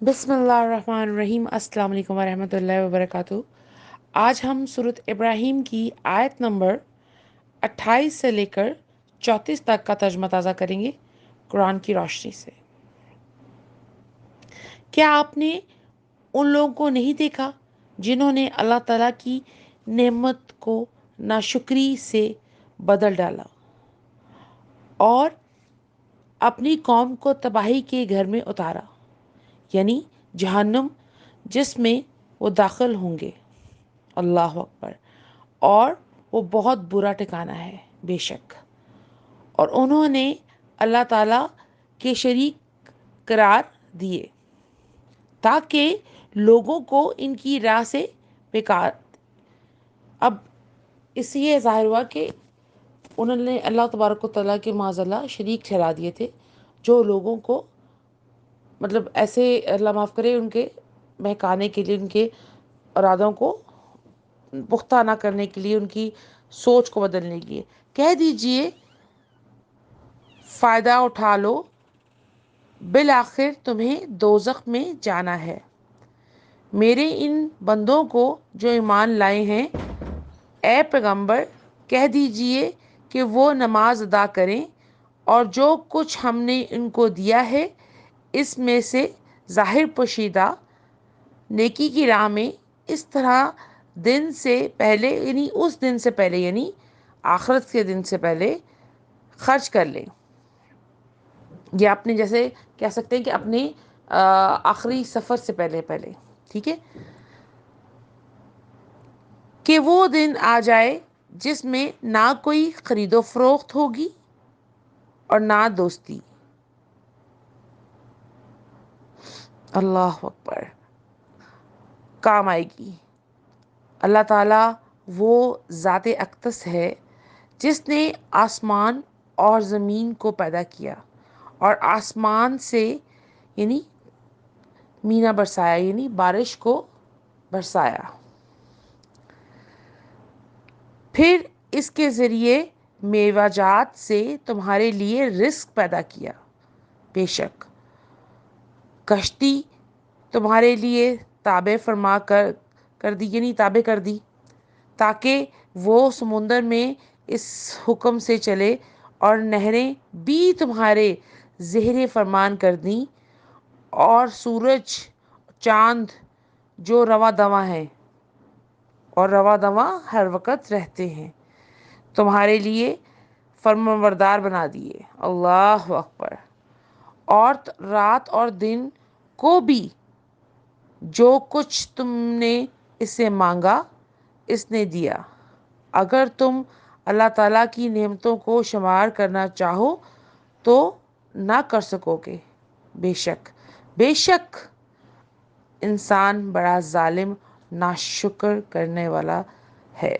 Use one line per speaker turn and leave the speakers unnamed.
बिस्मिल्लाहिर्रहमानिर्रहीम। अस्सलाम वालेकुम वरहमतुल्लाहि वबरकातुहू। आज हम सूरत इब्राहीम की आयत नंबर 28 से लेकर 34 तक का तर्जुमा ताज़ा करेंगे कुरान की रोशनी से। क्या आपने उन लोगों को नहीं देखा जिन्होंने अल्लाह ताला की नेमत को नाशुक्री से बदल डाला और अपनी कौम को तबाही के घर में उतारा, यानी जहन्नुम, जिसमें वो दाखिल होंगे। अल्लाह अकबर। और वो बहुत बुरा ठिकाना है बेशक। और उन्होंने अल्लाह ताला के शरीक करार दिए ताकि लोगों को इनकी राह से बेकार। अब इससे ये ज़ाहिर हुआ कि उन्होंने अल्लाह तबारक व तआला के माज़अल्लाह शरीक ठहरा दिए थे, जो लोगों को मतलब ऐसे अल्लाह माफ़ करे उनके बहकाने के लिए, उनके इरादों को पुख्ता ना करने के लिए, उनकी सोच को बदलने के लिए। कह दीजिए फ़ायदा उठा लो, बिल आखिर तुम्हें दोज़ख में जाना है। मेरे इन बंदों को जो ईमान लाए हैं, ए पैगंबर कह दीजिए कि वो नमाज अदा करें और जो कुछ हमने इनको दिया है इसमें से ज़ाहिर पोशीदा नेकी की राह में इस तरह दिन से पहले, यानी उस दिन से पहले, यानी आखिरत के दिन से पहले खर्च कर लें। या अपने जैसे कह सकते हैं कि अपने आखिरी सफ़र से पहले पहले, ठीक है, कि वो दिन आ जाए जिसमें ना कोई ख़रीदो फरोख्त होगी और ना दोस्ती। अल्लाह अकबर। काम आएगी। अल्लाह ताला वो ज़ात अक़दस है जिसने आसमान और ज़मीन को पैदा किया और आसमान से यानी मीना बरसाया, यानी बारिश को बरसाया, फिर इसके ज़रिए मेवाजात से तुम्हारे लिए रिस्क पैदा किया। बेशक कश्ती तुम्हारे लिए ताबे फरमा कर दी, यानी ताबे कर दी, ताकि वो समुंदर में इस हुक्म से चले, और नहरें भी तुम्हारे ज़ेरे फरमान कर दी, और सूरज चांद जो रवा दवा हैं और रवा दवा हर वक्त रहते हैं, तुम्हारे लिए फरमाबरदार बना दिए। अल्लाह अकबर। और रात और दिन को भी जो कुछ तुमने इससे मांगा इसने दिया। अगर तुम अल्लाह ताला की नेमतों को शुमार करना चाहो तो ना कर सकोगे। बेशक बेशक इंसान बड़ा जालिम नाशुक्र करने वाला है।